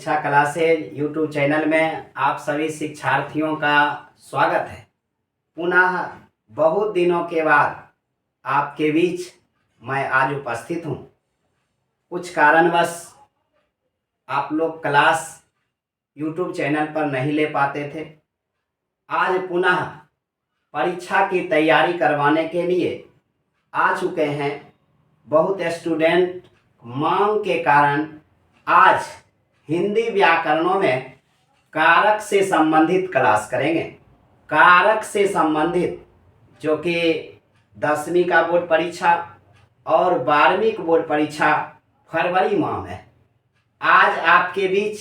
परीक्षा classes YouTube channel में आप सभी शिक्षार्थियों का स्वागत है। पुनः बहुत दिनों के बाद आपके बीच मैं आज उपस्थित हूँ। कुछ कारणवश आप लोग क्लास यूट्यूब चैनल पर नहीं ले पाते थे। आज पुनः परीक्षा की तैयारी करवाने के लिए आ चुके हैं। बहुत स्टूडेंट मांग के कारण आज हिंदी व्याकरणों में कारक से संबंधित क्लास करेंगे। कारक से संबंधित जो कि 10वीं का बोर्ड परीक्षा और 12वीं की बोर्ड परीक्षा फरवरी माह में आज आपके बीच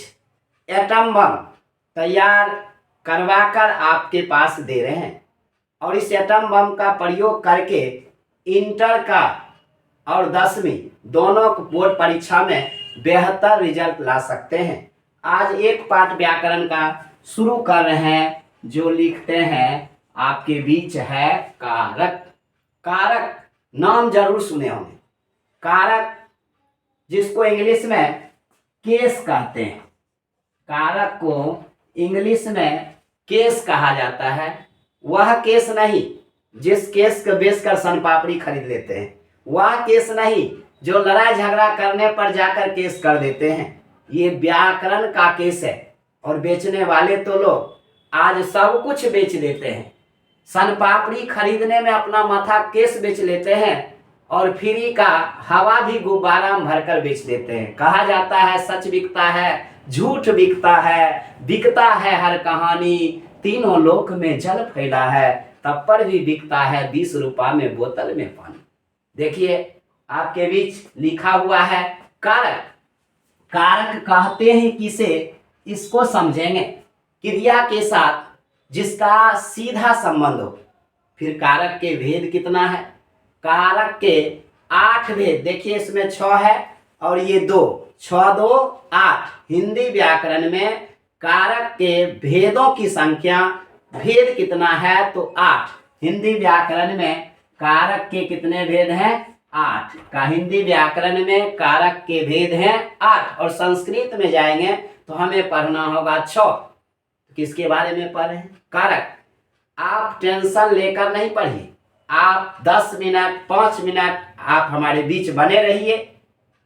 एटम बम तैयार करवाकर आपके पास दे रहे हैं। और इस एटम बम का प्रयोग करके इंटर का और 10वीं दोनों बोर्ड परीक्षा में बेहतर रिजल्ट ला सकते हैं। आज एक पाठ व्याकरण का शुरू कर रहे हैं जो लिखते हैं आपके बीच है कारक। कारक नाम जरूर सुने होंगे। कारक जिसको इंग्लिश में केस कहते हैं। कारक को इंग्लिश में केस कहा जाता है। वह केस नहीं जिस केस को बेचकर सन पापड़ी खरीद लेते हैं, वह केस नहीं जो लड़ाई झगड़ा करने पर जाकर केस कर देते हैं। ये व्याकरण का केस है। और बेचने वाले तो लोग आज सब कुछ बेच देते हैं। सन पापड़ी खरीदने में अपना माथा केस बेच लेते हैं और फ्री का हवा भी गुब्बारा में भरकर बेच देते हैं। कहा जाता है सच बिकता है, झूठ बिकता है हर कहानी, तीनों लोक में जल फैला है, तब पर भी बिकता है 20 रुपया में बोतल में पानी। देखिए आपके बीच लिखा हुआ है कारक। कारक कहते हैं किसे, इसको समझेंगे। क्रिया के साथ जिसका सीधा संबंध हो। फिर कारक के भेद कितना है? कारक के 8 भेद। देखिए इसमें 6 है और ये 2, 6 2 8। हिंदी व्याकरण में कारक के भेदों की संख्या, भेद कितना है तो 8। हिंदी व्याकरण में कारक के कितने भेद हैं? 8 का हिंदी व्याकरण में कारक के भेद हैं 8। और संस्कृत में जाएंगे तो हमें पढ़ना होगा 6। किसके बारे में पढ़ रहे हैं? कारक। आप टेंशन लेकर नहीं पढ़िए। आप 10 मिनट 5 मिनट आप हमारे बीच बने रहिए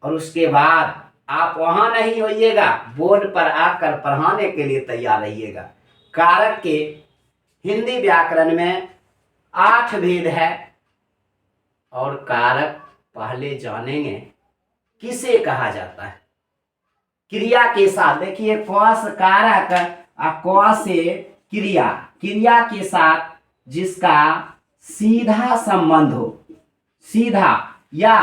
और उसके बाद आप वहां नहीं होइएगा, बोर्ड पर आकर पढ़ाने के लिए तैयार रहिएगा। कारक के हिंदी व्याकरण में 8 भेद है। और कारक पहले जानेंगे किसे कहा जाता है। क्रिया के साथ देखिए क से कारक और क से क्रिया। क्रिया के साथ जिसका सीधा संबंध हो, सीधा या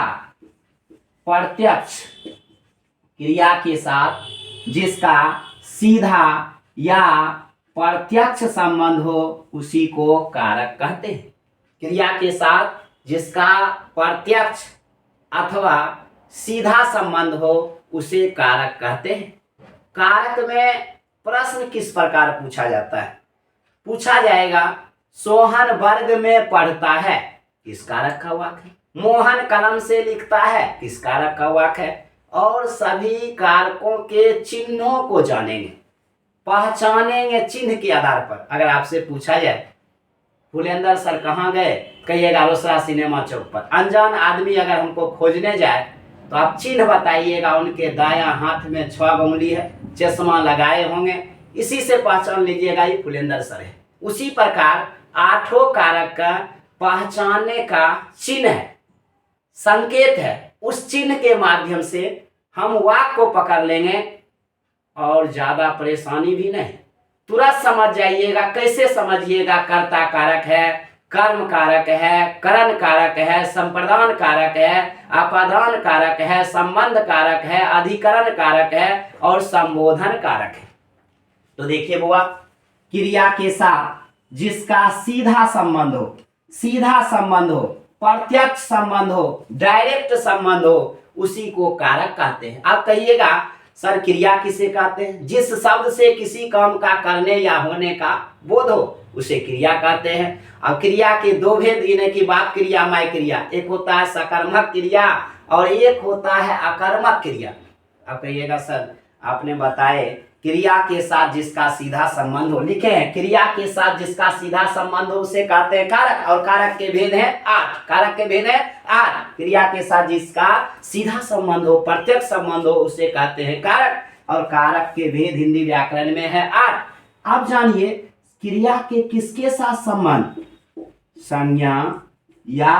प्रत्यक्ष। क्रिया के साथ जिसका सीधा या प्रत्यक्ष संबंध हो उसी को कारक कहते हैं। क्रिया के साथ जिसका प्रत्यक्ष अथवा सीधा संबंध हो उसे कारक कहते हैं। कारक में प्रश्न किस प्रकार पूछा जाता है? पूछा जाएगा सोहन वर्ग में पढ़ता है, किस कारक का वाक है? मोहन कलम से लिखता है, किस कारक का वाक है? और सभी कारकों के चिन्हों को जानेंगे, पहचानेंगे चिन्ह के आधार पर। अगर आपसे पूछा जाए फुलेंदर सर कहाँ गए, कहिएगा रोसड़ा सिनेमा चौक पर। अनजान आदमी अगर हमको खोजने जाए तो आप चिन्ह बताइएगा। उनके दायां हाथ में 6 उंगली है, चश्मा लगाए होंगे, इसी से पहचान लीजिएगा ये फुलेंदर सर है। उसी प्रकार 8 कारक का पहचानने का चिन्ह है, संकेत है। उस चिन्ह के माध्यम से हम वाक को पकड़ लेंगे और ज्यादा परेशानी भी नहीं, तुरंत समझ जाइएगा। कैसे समझिएगा? कर्ता कारक है, कर्म कारक है, करण कारक है, संप्रदान कारक है, अपादान कारक है, संबंध कारक है, अधिकरण कारक है और संबोधन कारक है। तो देखिए बुआ, क्रिया के साथ जिसका सीधा संबंध हो, सीधा संबंध हो, प्रत्यक्ष संबंध हो, डायरेक्ट संबंध हो, उसी को कारक कहते हैं। आप कहिएगा सर क्रिया किसे कहते हैं? जिस शब्द से किसी काम का करने या होने का बोध हो उसे क्रिया कहते हैं। अब क्रिया के 2 भेद, इन्हें की बाप क्रिया माय क्रिया। एक होता है सकर्मक क्रिया और एक होता है अकर्मक क्रिया। अब कहिएगा सर आपने बताए क्रिया के साथ जिसका सीधा संबंध हो, लिखे हैं क्रिया के साथ जिसका सीधा संबंध हो उसे कहते हैं कारक, और कारक के भेद हैं 8। कारक के भेद है 8। क्रिया के साथ जिसका सीधा संबंध हो, प्रत्यक्ष संबंध हो उसे कहते हैं कारक, और कारक के भेद हिंदी व्याकरण में है 8। अब जानिए क्रिया के किसके साथ संबंध, संज्ञा या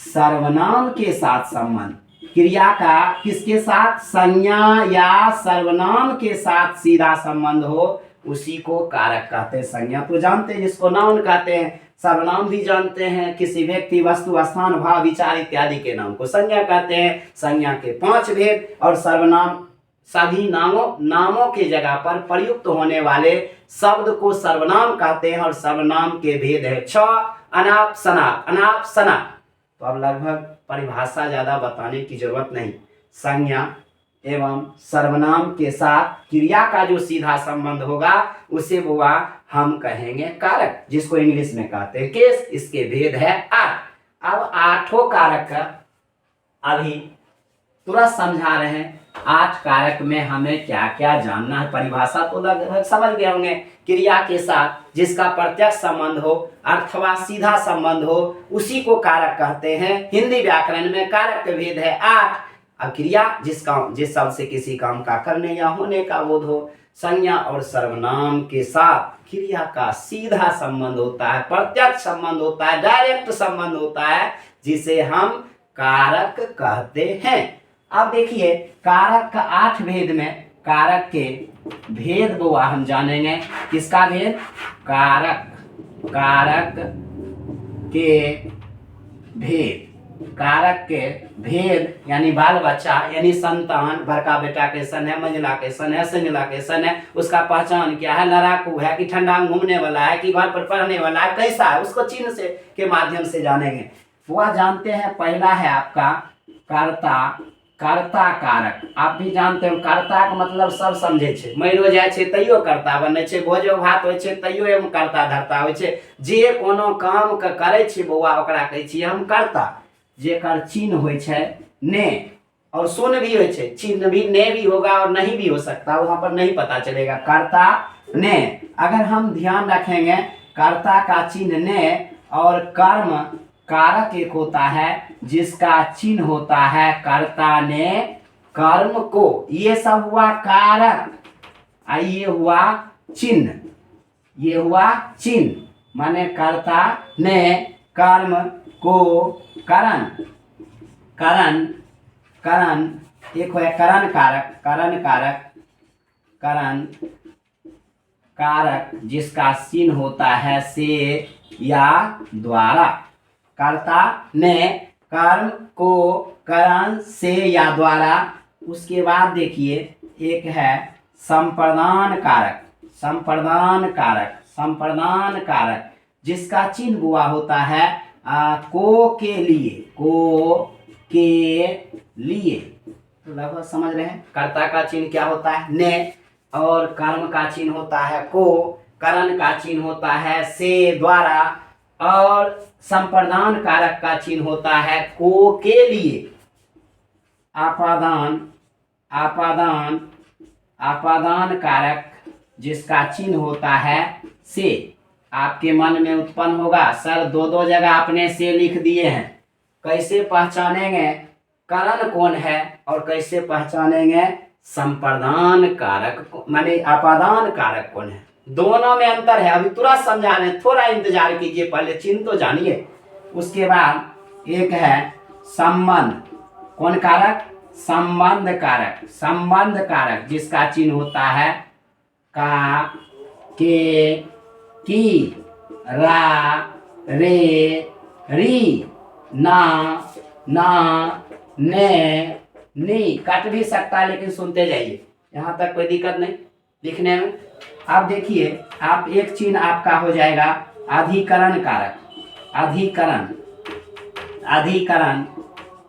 सर्वनाम के साथ संबंध। क्रिया का किसके साथ, संज्ञा या सर्वनाम के साथ सीधा संबंध हो उसी को कारक कहते हैं। संज्ञा तो जानते हैं जिसको नाउन कहते हैं, सर्वनाम भी जानते हैं, किसी व्यक्ति वस्तु स्थान भाव विचार इत्यादि के नाम को संज्ञा कहते हैं। संज्ञा के 5 भेद, और सर्वनाम सभी नामों के जगह पर प्रयुक्त होने वाले शब्द को सर्वनाम कहते हैं, और सर्वनाम के भेद है 6। अनाप शनाप, अनाप शनाप तो अब लगभग परिभाषा ज्यादा बताने की जरूरत नहीं। संज्ञा एवं सर्वनाम के साथ क्रिया का जो सीधा संबंध होगा उसे हुआ हम कहेंगे कारक, जिसको इंग्लिश में कहते हैं केस। इसके भेद है 8। अब 8 कारक का अभी तुरंत समझा रहे हैं। 8 कारक में हमें क्या क्या जानना है, परिभाषा तो लगभग समझ गए होंगे। क्रिया के साथ जिसका प्रत्यक्ष संबंध हो अथवा सीधा संबंध हो उसी को कारक कहते हैं। हिंदी व्याकरण में कारक के भेद है 8। अब क्रिया जिस शब्द से किसी काम का करने या होने का बोध हो। संज्ञा और सर्वनाम के साथ क्रिया का सीधा संबंध होता है, प्रत्यक्ष संबंध होता है, डायरेक्ट संबंध होता है, जिसे हम कारक कहते हैं। अब देखिए कारक का 8 भेद में कारक के भेद वो हम जानेंगे। किसका भेद, कारक, कारक के भेद। कारक के भेद यानी बाल बच्चा यानी संतान, बड़का बेटा कैसन है, मंझला कैसन है, संजला कैसन है, उसका पहचान क्या है, लड़ाकू है कि ठंडा में घूमने वाला है कि घर पर पढ़ने वाला है, कैसा है, उसको चिन्ह से के माध्यम से जानेंगे। वह जानते हैं पहला है आपका कर्ता, कर्ता कारक। आप भी जानते हो कर्ता का मतलब सब समझे छे। मरियो जाय छे तैयो कर्ता बने छे, भोजो भात होय छे तैयो एम कर्ता धरता होय छे। जे कोनो काम के करे छे बौआ ओकरा कहै छी हम कर्ता। जेकर चिन्ह होय छे ने और सुन भी होय छे, चिन्ह भी ने भी होगा और नहीं भी हो सकता, वहां पर नहीं पता चलेगा। कर्ता ने, अगर हम ध्यान रखेंगे कर्ता का चिन्ह ने और कर्म कारक एक होता है जिसका चिन्ह होता है कर्ता ने कर्म को। ये सब हुआ कारक, ये हुआ चिन्ह, ये हुआ चिन्ह माने कर्ता ने कर्म को करण, करण, करण एक है करण कारक, करण कारक, करण कारक जिसका चिन्ह होता है से या द्वारा। कर्ता ने कर्म को करण से या द्वारा। उसके बाद देखिए एक है संप्रदान कारक, संप्रदान कारक, संप्रदान कारक जिसका चिन्ह हुआ होता है को के लिए, को के लिए। तो लगभग समझ रहे हैं कर्ता का चिन्ह क्या होता है ने, और कर्म का चिन्ह होता है को, करण का चिन्ह होता है से द्वारा, और संप्रदान कारक का चिन्ह होता है को के लिए। आपादान, आपादान, आपादान कारक जिसका चिन्ह होता है से। आपके मन में उत्पन्न होगा सर दो जगह आपने से लिख दिए हैं, कैसे पहचानेंगे करण कौन है और कैसे पहचानेंगे संप्रदान कारक माने आपादान कारक कौन है। दोनों में अंतर है, अभी तुरंत समझा रहे हैं, थोड़ा इंतजार कीजिए, पहले चिन्ह तो जानिए। उसके बाद एक है संबंध, कौन कारक, संबंध कारक, संबंध कारक जिसका चिन्ह होता है का, के, की, रा, रे, री, ना, ना, ने, नी। कट भी सकता है लेकिन सुनते जाइए, यहाँ तक कोई दिक्कत नहीं लिखने में। अब देखिए आप एक चिन्ह आपका हो जाएगा अधिकरण कारक, अधिकरण, अधिकरण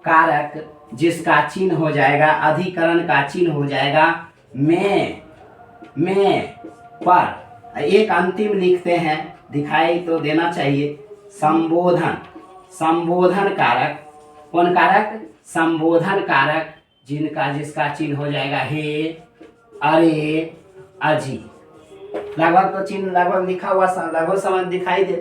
कारक जिसका चिन्ह हो जाएगा, अधिकरण का चिन्ह हो जाएगा में, पर। एक अंतिम लिखते हैं, दिखाई तो देना चाहिए, संबोधन, संबोधन कारक, कौन कारक, संबोधन कारक जिसका चिन्ह हो जाएगा हे, अरे अजी। लगभग तो चिन्ह लगभग लिखा हुआ लगभग समझ दिखाई दे,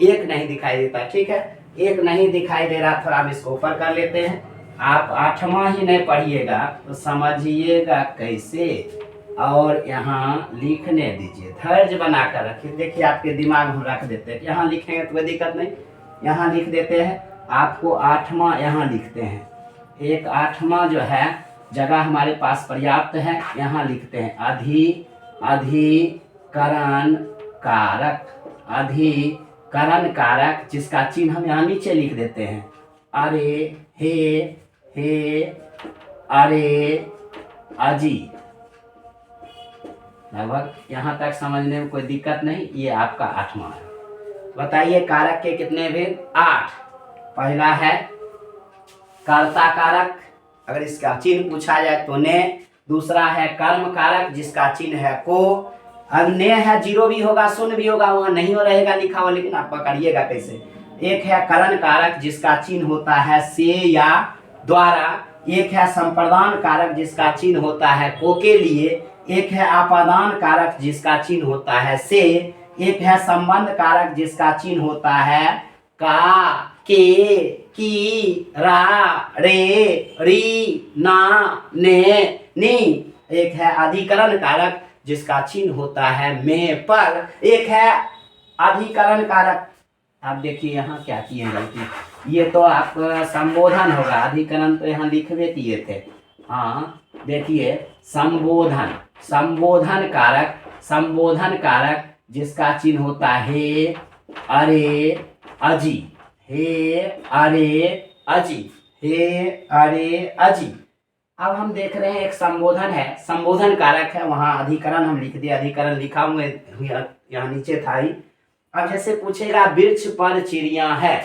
एक नहीं दिखाई देता। ठीक है, एक नहीं दिखाई दे रहा, थोड़ा हम इसको ऊपर कर लेते हैं। आप आठवां ही नहीं पढ़िएगा तो समझिएगा कैसे। और यहाँ लिखने दीजिए, धैर्य बनाकर रखिए। देखिए आपके दिमाग में रख देते हैं, यहाँ लिखेंगे तो कोई दिक्कत नहीं, यहाँ लिख देते हैं। आपको आठवां यहाँ लिखते हैं, एक आठवां जो है जगह हमारे पास पर्याप्त है, यहाँ लिखते हैं अधिकरण कारक। अधिकरण कारक जिसका चिन्ह हम यहाँ नीचे लिख देते हैं। अरे हे अरे अजी। लगभग यहाँ तक समझने में कोई दिक्कत नहीं। ये आपका आठवां है। बताइए कारक के कितने भेद? 8। पहला है कर्ता कारक, अगर इसका चिन्ह पूछा जाए तो ने। दूसरा है कर्म कारक जिसका चिन्ह है को। अब ने है, जीरो भी होगा, शून्य भी होगा, वहां नहीं हो रहेगा लिखा हुआ, लेकिन आप पकड़िएगा कैसे। एक है करण कारक जिसका चिन्ह होता है से या द्वारा। एक है संप्रदान कारक जिसका चिन्ह होता है को के लिए। एक है आपादान कारक जिसका चिन्ह होता है से। एक है संबंध कारक जिसका चिन्ह होता है का, के, की, रा, रे, री, ना, ने, नी। एक है अधिकरण कारक जिसका चिन्ह होता है में, पर। एक है अधिकरण कारक, आप देखिए यहाँ क्या किए गलती, ये तो आपका संबोधन होगा, अधिकरण तो यहाँ लिखवे किए थे। हाँ देखिए संबोधन, संबोधन कारक जिसका चिन्ह होता है हे, अरे, अजी। हे, अरे, अजी। हे, अरे, अजी। अब हम देख रहे हैं एक संबोधन है, संबोधन कारक है, वहां अधिकरण हम लिख दिए, अधिकरण लिखा हुआ यहाँ नीचे था ही। अब जैसे पूछेगा वृक्ष पर चिड़िया है,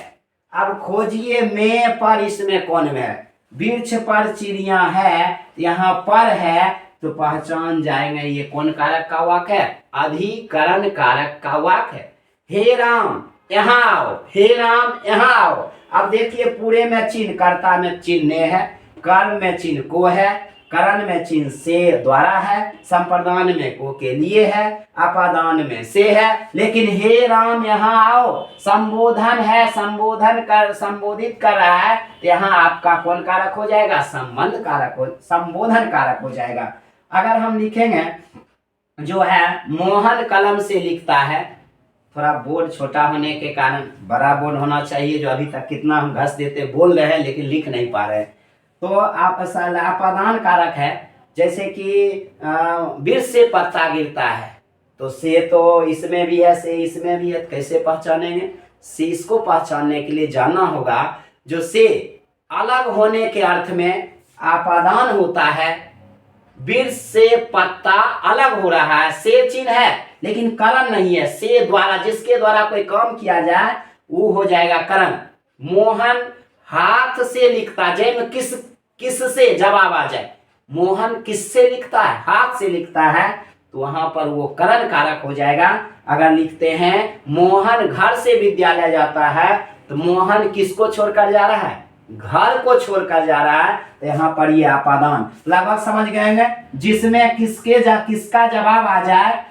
अब खोजिए में पर इसमें कौन में है। वृक्ष पर चिड़िया है, यहाँ पर है तो पहचान जाएंगे ये कौन कारक का वाक्य है, अधिकरण कारक का वाक्य है। हे राम यहाँ आओ, हे राम यहाँ आओ। अब देखिए पूरे में चिन्ह, कर्ता में चिन्ह ने है, कर्म में चिन्ह को है, करण में चिन्ह से द्वारा है, संप्रदान में को के लिए है, अपादान में से है। लेकिन हे राम यहाँ आओ संबोधन है, संबोधन कर, संबोधित कर रहा है, तो यहाँ आपका कौन कारक हो जाएगा, संबंध कारक हो, संबोधन कारक हो जाएगा। अगर हम लिखेंगे जो है मोहन कलम से लिखता है, थोड़ा बोर्ड छोटा होने के कारण बड़ा बोर्ड होना चाहिए, जो अभी तक कितना हम घस देते बोल रहे हैं लेकिन लिख नहीं पा रहे। तो आप अपादान कारक है, जैसे कि वृक्ष से पत्ता गिरता है, तो से तो इसमें भी है, से इसमें भी है, कैसे पहचानेंगे। से इसको पहचानने के लिए जानना होगा जो से अलग होने के अर्थ में आपादान होता है, वृक्ष से पत्ता अलग हो रहा है, से चिन्ह है लेकिन करण नहीं है, से द्वारा, जिसके द्वारा कोई काम किया जाए वो हो जाएगा करण। मोहन हाथ से लिखता, जैसे किस से जवाब आ जाए, मोहन किससे लिखता है, हाथ से लिखता है, तो वहां पर वो करण कारक हो जाएगा। अगर लिखते हैं मोहन घर से विद्यालय जाता है, तो मोहन किसको छोड़कर जा रहा है, घर को छोड़कर जा रहा है, तो यहाँ पर ये आपादान। लगभग समझ गए हैं, जिसमें किसका जवाब आ जाए,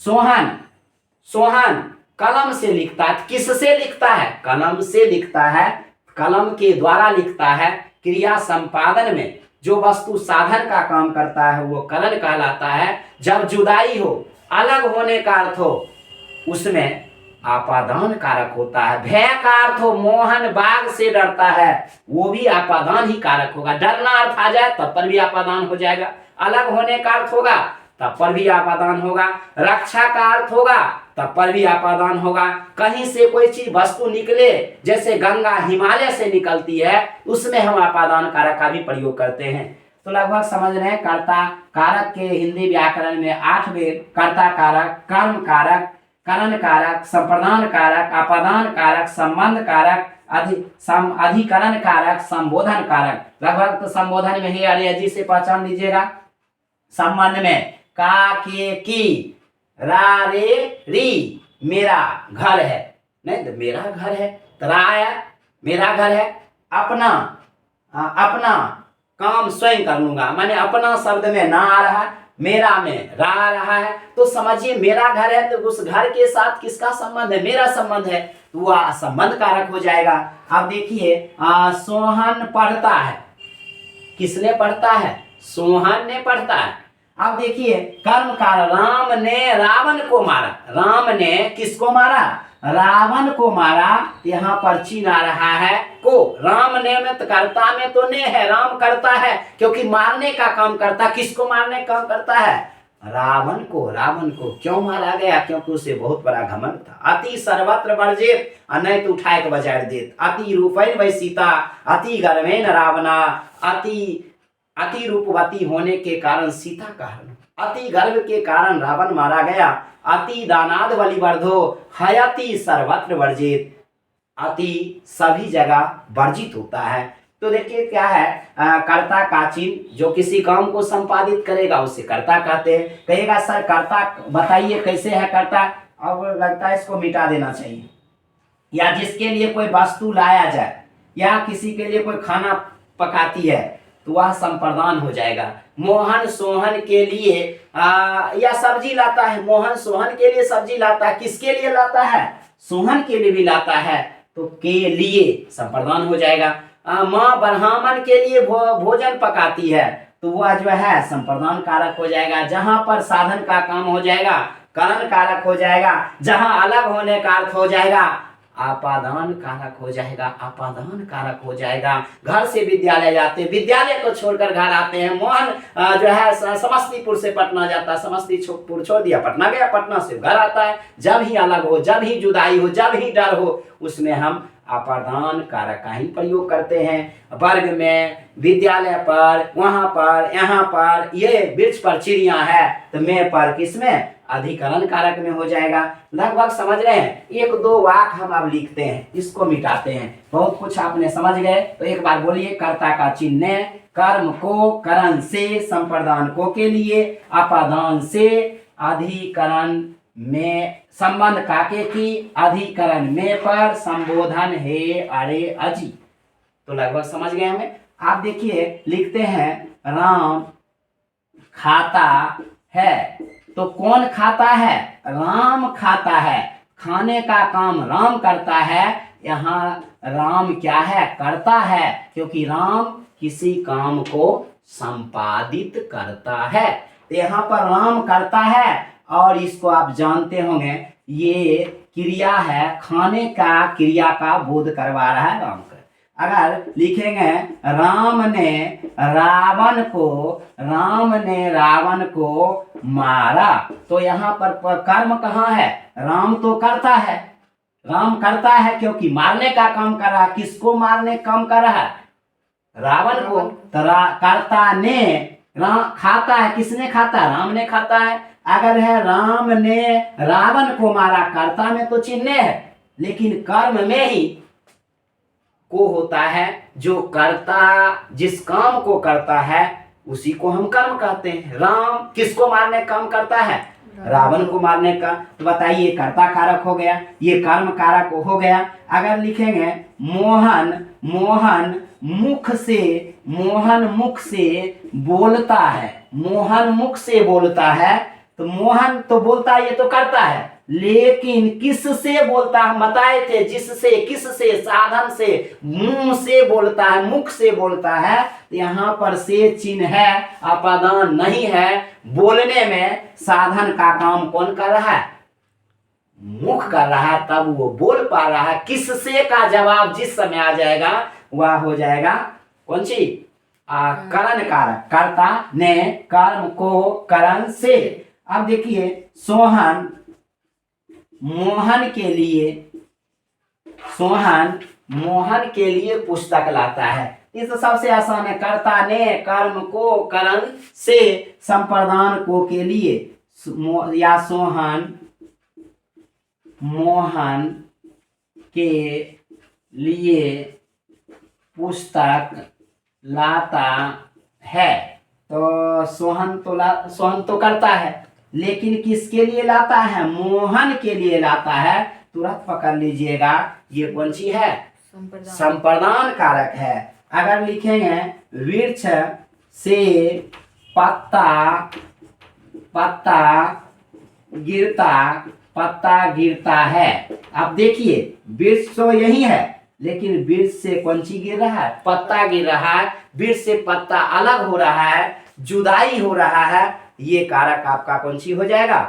सोहन कलम से लिखता है, किससे लिखता है, कलम से लिखता है, कलम के द्वारा लिखता है। क्रिया संपादन में जो वस्तु साधन का काम करता है वो करण कहलाता है। जब जुदाई हो, अलग होने का अर्थ हो, उसमें आपादान कारक होता है। भय का अर्थ हो, मोहन बाघ से डरता है, वो भी आपादान ही कारक होगा। डरना अर्थ आ जाए तब पर भी आपादान हो जाएगा। अलग होने का अर्थ होगा तब पर भी आपादान होगा। रक्षा का अर्थ होगा तब पर भी आपादान होगा। कहीं से कोई चीज वस्तु निकले, जैसे गंगा हिमालय से निकलती है, उसमें हम आपादान कारक का भी प्रयोग करते हैं। तो लगभग समझ रहे हैं कर्ता कारक के हिंदी व्याकरण में 8 भेद, कर्ता कारक, कर्म कारक, करण कारक, संप्रदान कारक, आपादान कारक, संबंध कारक, अधिकरण कारक, संबोधन कारक। लगभग तो संबोधन में ही अरे जी से पहचान लीजिएगा। संबंध में का, के, की, रा, रे, री, मेरा घर है, नहीं तो मेरा घर है, तो रा आया, मेरा घर है। अपना काम स्वयं कर लूंगा, मैंने अपना शब्द में ना आ रहा, मेरा में रहा रहा है, तो समझिए मेरा घर है तो उस घर के साथ किसका संबंध है? मेरा संबंध है, तो वह संबंध कारक हो जाएगा। अब देखिए सोहन पढ़ता है, किसने पढ़ता है? सोहन ने पढ़ता है। अब देखिए कर्म का, राम ने रावण को मारा, राम ने किसको मारा? रावण को मारा। यहाँ पर चिन्ह आ रहा है को, राम ने में तो कर्ता में तो ने है, राम करता है क्योंकि मारने का काम करता। किसको मारने का काम करता है? रावण को। रावण को क्यों मारा गया? क्योंकि उसे बहुत बड़ा घमंड था। अति सर्वत्र वर्जित अनैत उठाए के बजाय देत, अति रूपैन वै सीता, अति गर्वेन रावणा, अति रूपवती होने के कारण सीता का हरण, अति गर्व के कारण रावण मारा गया। अति दानाद बलिवर्धो हयति सर्वत्र वर्जित, अति सभी जगह वर्जित होता है। तो देखिए क्या है, कर्ता का चिन्ह, जो किसी काम को संपादित करेगा उसे कर्ता कहते हैं। कहेगा सर कर्ता बताइए कैसे है कर्ता, अब लगता है इसको मिटा देना चाहिए। या जिसके लिए कोई वस्तु लाया जाए, या किसी के लिए कोई खाना पकाती है, तो वह संप्रदान हो जाएगा। मोहन सोहन के लिए या सब्जी लाता है, मोहन सोहन के लिए सब्जी लाता है। किसके लिए लाता है? सोहन के लिए भी लाता है, तो के लिए संप्रदान हो जाएगा। माँ ब्राह्मण के लिए भोजन पकाती है, तो वह जो है संप्रदान कारक हो जाएगा। जहां पर साधन का काम हो जाएगा करण कारक हो जाएगा, जहां अलग होने का अर्थ हो जाएगा आपादान कारक हो जाएगा, आपादान कारक हो जाएगा। घर से विद्यालय जाते, विद्यालय को छोड़कर घर आते हैं। मोहन जो है समस्तीपुर से पटना जाता, समस्तीपुर छोड़ दिया पटना गया, पटना से घर आता है। जब ही अलग हो, जब ही जुदाई हो, जब ही डर हो, उसमें हम अपादान कारक का ही प्रयोग करते हैं। वर्ग में, विद्यालय पर, वहां पर, यहाँ पर, ये वृक्ष पर चिड़िया है, तो मैं पर किसमें? अधिकरण कारक में हो जाएगा। लगभग समझ रहे हैं। एक दो वाक हम अब लिखते हैं, इसको मिटाते हैं। बहुत कुछ आपने समझ गए, तो एक बार बोलिए। कर्ता का चिन्ह कर्म को करण से, संप्रदान को के लिए, अपादान से, अधिकरण में संबंध काके की, अधिकरण में पर, संबोधन हे अरे अजी। तो लगभग समझ गए हमें। आप देखिए लिखते हैं राम खाता है, तो कौन खाता है? राम खाता है। खाने का काम राम करता है। यहाँ राम क्या है? करता है, क्योंकि राम किसी काम को संपादित करता है। तो यहाँ पर राम करता है, और इसको आप जानते होंगे, ये क्रिया है, खाने का क्रिया का बोध करवा रहा है राम का। अगर लिखेंगे राम ने रावण को मारा, तो यहाँ पर कर्म कहाँ है? राम तो करता है, राम करता है क्योंकि मारने का काम कर रहा है। किसको मारने का काम कर रहा है? रावण को। कर्ता ने खाता है, किसने खाता? राम ने खाता है। अगर है राम ने रावण को मारा, कर्ता में तो चिन्ह है, लेकिन कर्म में ही को होता है। जो कर्ता जिस काम को करता है उसी को हम कर्म कहते हैं। राम किसको मारने का काम करता है? रावण को मारने का। तो बताइए कर्ता कारक हो गया, ये कर्म कारक हो गया। अगर लिखेंगे मोहन मुख से बोलता है, मोहन मुख से बोलता है, तो मोहन तो बोलता है, ये तो करता है, लेकिन किस से बोलता है? बताए थे जिससे, किससे? साधन से, मुंह से बोलता है, मुख से बोलता है। यहाँ पर से चिन्ह है, अपादान नहीं है। बोलने में साधन का काम कौन कर रहा है? मुख कर रहा है, तब वो बोल पा रहा है। किससे का जवाब जिस समय आ जाएगा वह हो जाएगा कौन सी? करण कारक। कर्ता ने कर्म को करण से। अब देखिए सोहन मोहन के लिए पुस्तक लाता है। इस तो सबसे आसान है। कर्ता ने कर्म को करण से, संप्रदान को के लिए, या मोहन के लिए पुस्तक लाता है। तो सोहन तो करता है, लेकिन किसके लिए लाता है? मोहन के लिए लाता है। तुरंत पकड़ लीजिएगा, ये कौन सी है? संप्रदान कारक है। अगर लिखेंगे वृक्ष से पत्ता पत्ता गिरता, पत्ता गिरता है। अब देखिए वृक्ष तो यही है, लेकिन वृक्ष से कौन सी गिर रहा है? पत्ता गिर रहा है। वृक्ष से पत्ता अलग हो रहा है, जुदाई हो रहा है। ये कारक आपका कौन सी हो जाएगा?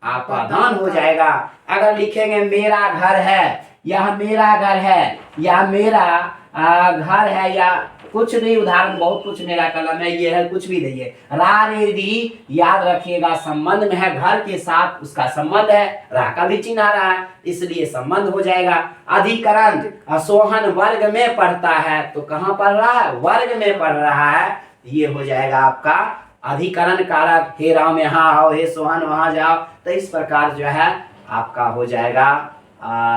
अपादान हो जाएगा। अगर लिखेंगे मेरा घर है, यह मेरा घर है, या मेरा घर है, या कुछ नहीं, उदाहरण बहुत कुछ, मेरा कलम है, ये है, कुछ भी नहीं है। रा रे री याद रखिएगा संबंध में है, घर के साथ उसका संबंध है, रा का भी चिन्ह आ रहा है, इसलिए संबंध हो जाएगा। अधिकरण, सोहन वर्ग में पढ़ता है, तो कहाँ पढ़ रहा है? वर्ग में पढ़ रहा है। ये हो जाएगा आपका अधिकरण कारक। हे राम यहाँ आओ, हे सोहन वहां जाओ। तो इस प्रकार जो है आपका हो जाएगा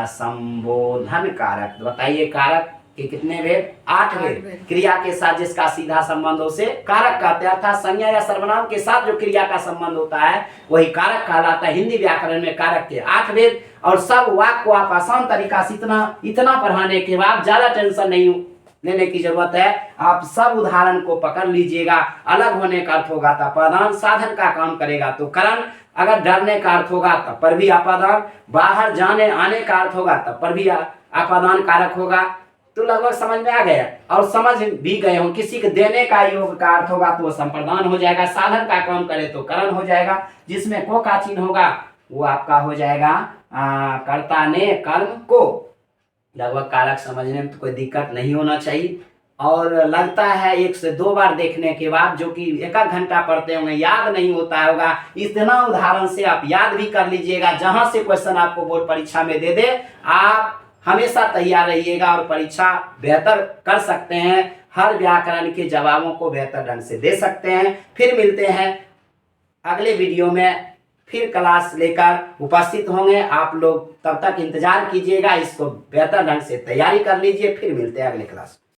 संबोधन कारक। तो बताइए कारक के कितने भेद? 8 भेद। क्रिया के साथ जिसका सीधा संबंध हो उसे कारक कहते हैं, अर्थात संज्ञा या सर्वनाम के साथ जो क्रिया का संबंध होता है वही कारक कहलाता है। हिंदी व्याकरण में कारक के 8 भेद। और सब वाक्य को आप आसान तरीका से इतना पढ़ाने के बाद ज्यादा टेंशन नहीं लेने की जरूरत है। आप सब उदाहरण को पकड़ लीजिएगा। अलग होने का अर्थ होगा तो अपादान, साधन का काम करेगा तो करण, अगर डरने का अर्थ होगा तब पर भी अपादान, बाहर जाने आने का अर्थ होगा तब पर भी अपादान कारक होगा। तो लगभग समझ में आ गया और समझ भी गए हो। किसी के देने का योग का अर्थ होगा तो वो संप्रदान हो जाएगा। साधन का काम करे तो करण हो जाएगा। जिसमें को का चिन्ह होगा वो आपका हो जाएगा कर्ता ने कर्म को। लगभग कारक समझने में तो कोई दिक्कत नहीं होना चाहिए। और लगता है 1 से 2 बार देखने के बाद, जो कि 1 घंटा पढ़ते होंगे, याद नहीं होता होगा, इतना उदाहरण से आप याद भी कर लीजिएगा। जहां से क्वेश्चन आपको बोर्ड परीक्षा में दे दे, आप हमेशा तैयार रहिएगा और परीक्षा बेहतर कर सकते हैं। हर व्याकरण के जवाबों को बेहतर ढंग से दे सकते हैं। फिर मिलते हैं अगले वीडियो में, फिर क्लास लेकर उपस्थित होंगे। आप लोग तब तक इंतजार कीजिएगा, इसको बेहतर ढंग से तैयारी कर लीजिए। फिर मिलते हैं अगले क्लास में।